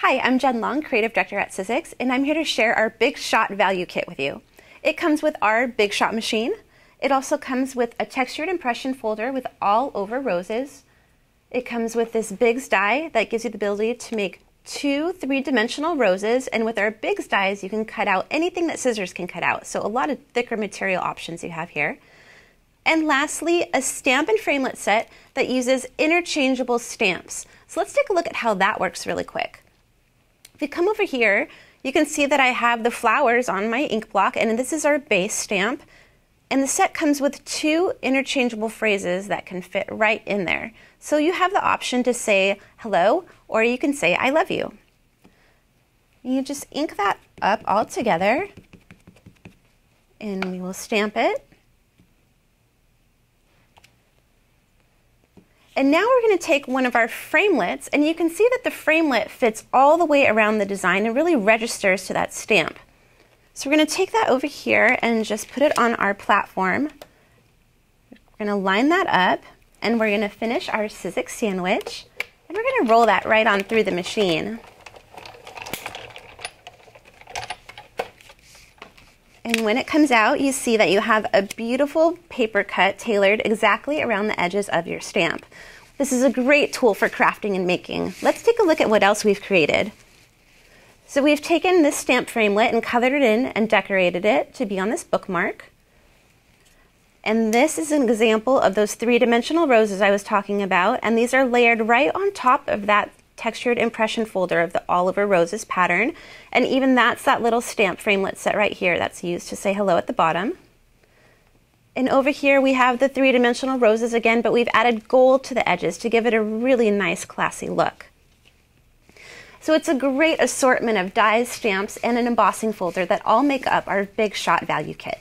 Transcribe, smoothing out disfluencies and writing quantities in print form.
Hi, I'm Jen Long, Creative Director at Sizzix, and I'm here to share our Big Shot Value Kit with you. It comes with our Big Shot machine. It also comes with a textured impression folder with all over roses. It comes with this Bigz die that gives you the ability to make 2 3-dimensional roses, and with our Bigz dies you can cut out anything that scissors can cut out, so a lot of thicker material options you have here. And lastly, a stamp and framelit set that uses interchangeable stamps. So let's take a look at how that works really quick. If you come over here, you can see that I have the flowers on my ink block, and this is our base stamp. And the set comes with 2 interchangeable phrases that can fit right in there. So you have the option to say hello, or you can say I love you. You just ink that up all together, and we will stamp it. And now we're going to take one of our framelits, and you can see that the framelit fits all the way around the design and really registers to that stamp. So we're going to take that over here and just put it on our platform. We're going to line that up, and we're going to finish our Sizzix sandwich, and we're going to roll that right on through the machine. And when it comes out, you see that you have a beautiful paper cut tailored exactly around the edges of your stamp. This is a great tool for crafting and making. Let's take a look at what else we've created. So we've taken this stamp framelit and colored it in and decorated it to be on this bookmark. And this is an example of those 3-dimensional roses I was talking about, and these are layered right on top of that textured impression folder of the all over roses pattern, and even that's that little stamp framelit set right here that's used to say hello at the bottom. And over here we have the 3-dimensional roses again, but we've added gold to the edges to give it a really nice classy look. So it's a great assortment of dies, stamps, and an embossing folder that all make up our Big Shot Value Kit.